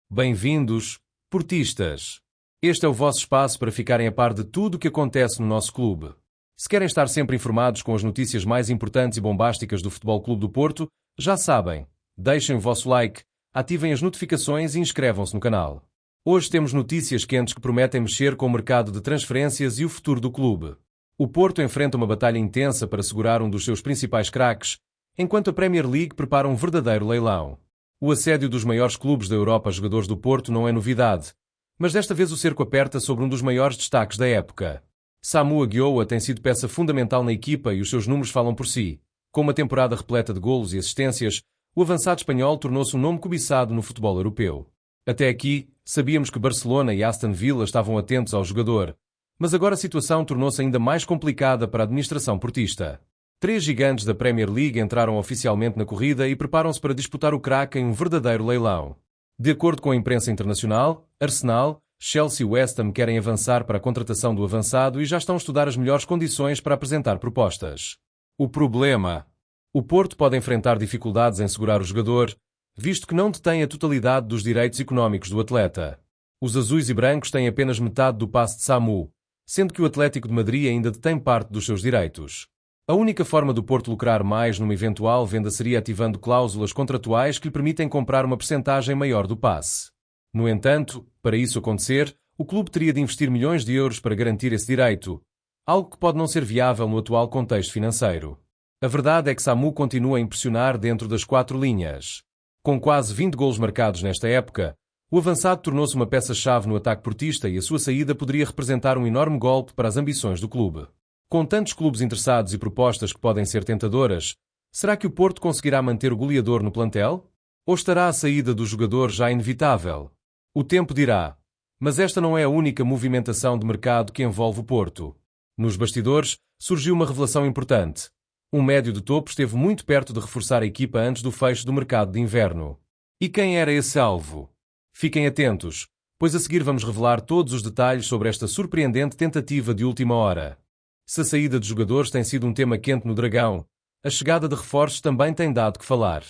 Bem-vindos, portistas! Este é o vosso espaço para ficarem a par de tudo o que acontece no nosso clube. Se querem estar sempre informados com as notícias mais importantes e bombásticas do Futebol Clube do Porto, já sabem, deixem o vosso like, ativem as notificações e inscrevam-se no canal. Hoje temos notícias quentes que prometem mexer com o mercado de transferências e o futuro do clube. O Porto enfrenta uma batalha intensa para segurar um dos seus principais craques, enquanto a Premier League prepara um verdadeiro leilão. O assédio dos maiores clubes da Europa a jogadores do Porto não é novidade, mas desta vez o cerco aperta sobre um dos maiores destaques da época. Samu Aguioa tem sido peça fundamental na equipa e os seus números falam por si. Com uma temporada repleta de golos e assistências, o avançado espanhol tornou-se um nome cobiçado no futebol europeu. Até aqui, sabíamos que Barcelona e Aston Villa estavam atentos ao jogador, mas agora a situação tornou-se ainda mais complicada para a administração portista. 3 gigantes da Premier League entraram oficialmente na corrida e preparam-se para disputar o craque em um verdadeiro leilão. De acordo com a imprensa internacional, Arsenal, Chelsea e West Ham querem avançar para a contratação do avançado e já estão a estudar as melhores condições para apresentar propostas. O problema: o Porto pode enfrentar dificuldades em segurar o jogador, visto que não detém a totalidade dos direitos económicos do atleta. Os azuis e brancos têm apenas metade do passe de Samu, sendo que o Atlético de Madrid ainda detém parte dos seus direitos. A única forma do Porto lucrar mais numa eventual venda seria ativando cláusulas contratuais que lhe permitem comprar uma percentagem maior do passe. No entanto, para isso acontecer, o clube teria de investir milhões de euros para garantir esse direito, algo que pode não ser viável no atual contexto financeiro. A verdade é que Samu continua a impressionar dentro das 4 linhas. Com quase 20 golos marcados nesta época, o avançado tornou-se uma peça-chave no ataque portista e a sua saída poderia representar um enorme golpe para as ambições do clube. Com tantos clubes interessados e propostas que podem ser tentadoras, será que o Porto conseguirá manter o goleador no plantel? Ou estará a saída do jogador já inevitável? O tempo dirá, mas esta não é a única movimentação de mercado que envolve o Porto. Nos bastidores, surgiu uma revelação importante. Um médio de topo esteve muito perto de reforçar a equipa antes do fecho do mercado de inverno. E quem era esse alvo? Fiquem atentos, pois a seguir vamos revelar todos os detalhes sobre esta surpreendente tentativa de última hora. Se a saída de jogadores tem sido um tema quente no Dragão, a chegada de reforços também tem dado que falar.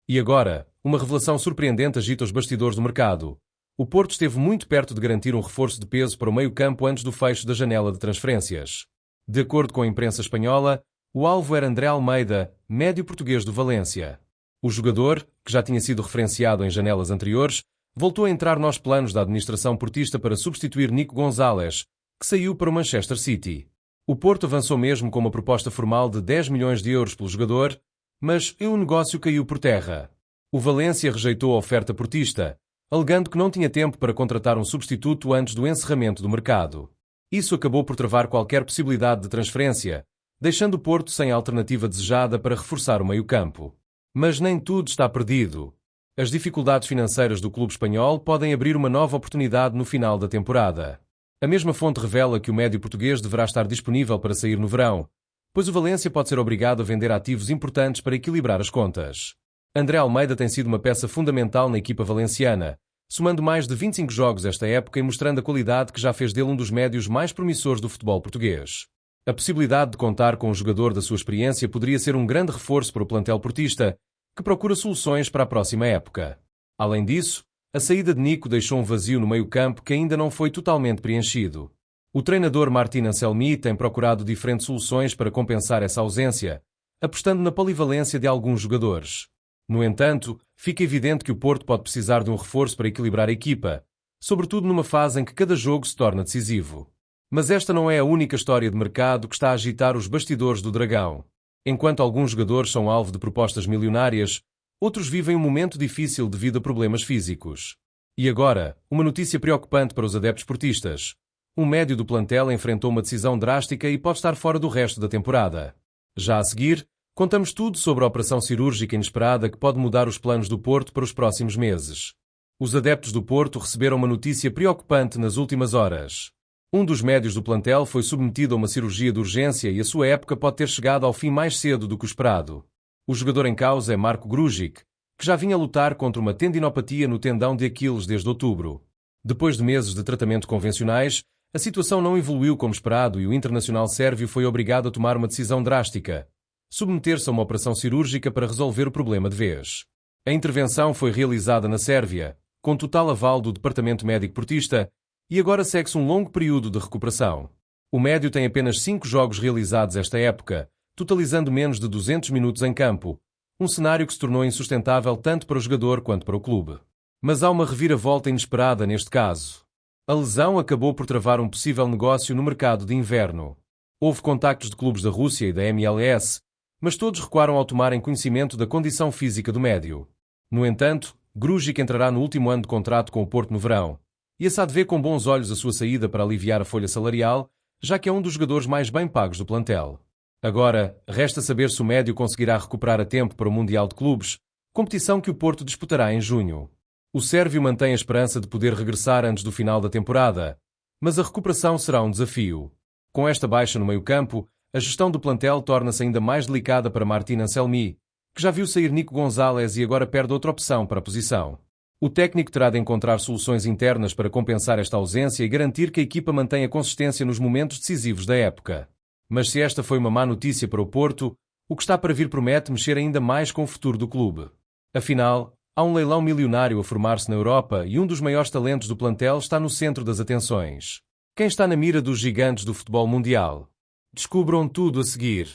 E agora, uma revelação surpreendente agita os bastidores do mercado. O Porto esteve muito perto de garantir um reforço de peso para o meio-campo antes do fecho da janela de transferências. De acordo com a imprensa espanhola, o alvo era André Almeida, médio português do Valência. O jogador, que já tinha sido referenciado em janelas anteriores, voltou a entrar nos planos da administração portista para substituir Nico Gonzalez, que saiu para o Manchester City. O Porto avançou mesmo com uma proposta formal de 10 milhões de euros pelo jogador, mas o negócio caiu por terra. O Valência rejeitou a oferta portista, alegando que não tinha tempo para contratar um substituto antes do encerramento do mercado. Isso acabou por travar qualquer possibilidade de transferência, deixando o Porto sem a alternativa desejada para reforçar o meio-campo. Mas nem tudo está perdido. As dificuldades financeiras do clube espanhol podem abrir uma nova oportunidade no final da temporada. A mesma fonte revela que o médio português deverá estar disponível para sair no verão, pois o Valência pode ser obrigado a vender ativos importantes para equilibrar as contas. André Almeida tem sido uma peça fundamental na equipa valenciana, somando mais de 25 jogos esta época e mostrando a qualidade que já fez dele um dos médios mais promissores do futebol português. A possibilidade de contar com um jogador da sua experiência poderia ser um grande reforço para o plantel portista, que procura soluções para a próxima época. Além disso, a saída de Nico deixou um vazio no meio-campo que ainda não foi totalmente preenchido. O treinador Martin Anselmi tem procurado diferentes soluções para compensar essa ausência, apostando na polivalência de alguns jogadores. No entanto, fica evidente que o Porto pode precisar de um reforço para equilibrar a equipa, sobretudo numa fase em que cada jogo se torna decisivo. Mas esta não é a única história de mercado que está a agitar os bastidores do Dragão. Enquanto alguns jogadores são alvo de propostas milionárias, outros vivem um momento difícil devido a problemas físicos. E agora, uma notícia preocupante para os adeptos portistas. Um médio do plantel enfrentou uma decisão drástica e pode estar fora do resto da temporada. Já a seguir, contamos tudo sobre a operação cirúrgica inesperada que pode mudar os planos do Porto para os próximos meses. Os adeptos do Porto receberam uma notícia preocupante nas últimas horas. Um dos médios do plantel foi submetido a uma cirurgia de urgência e a sua época pode ter chegado ao fim mais cedo do que o esperado. O jogador em causa é Marko Grujic, que já vinha a lutar contra uma tendinopatia no tendão de Aquiles desde outubro. Depois de meses de tratamento convencionais, a situação não evoluiu como esperado e o internacional sérvio foi obrigado a tomar uma decisão drástica: submeter-se a uma operação cirúrgica para resolver o problema de vez. A intervenção foi realizada na Sérvia, com total aval do Departamento Médico Portista, e agora segue-se um longo período de recuperação. O médio tem apenas 5 jogos realizados esta época, totalizando menos de 200 minutos em campo, um cenário que se tornou insustentável tanto para o jogador quanto para o clube. Mas há uma reviravolta inesperada neste caso. A lesão acabou por travar um possível negócio no mercado de inverno. Houve contactos de clubes da Rússia e da MLS, mas todos recuaram ao tomarem conhecimento da condição física do médio. No entanto, Grujic entrará no último ano de contrato com o Porto no verão, e a SAD vê com bons olhos a sua saída para aliviar a folha salarial, já que é um dos jogadores mais bem pagos do plantel. Agora, resta saber se o médio conseguirá recuperar a tempo para o Mundial de Clubes, competição que o Porto disputará em junho. O sérvio mantém a esperança de poder regressar antes do final da temporada, mas a recuperação será um desafio. Com esta baixa no meio-campo, a gestão do plantel torna-se ainda mais delicada para Martín Anselmi, que já viu sair Nico Gonzalez e agora perde outra opção para a posição. O técnico terá de encontrar soluções internas para compensar esta ausência e garantir que a equipa mantenha consistência nos momentos decisivos da época. Mas se esta foi uma má notícia para o Porto, o que está para vir promete mexer ainda mais com o futuro do clube. Afinal, há um leilão milionário a formar-se na Europa e um dos maiores talentos do plantel está no centro das atenções. Quem está na mira dos gigantes do futebol mundial? Descubram tudo a seguir.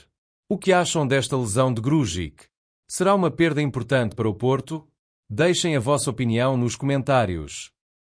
O que acham desta lesão de Grujic? Será uma perda importante para o Porto? Deixem a vossa opinião nos comentários.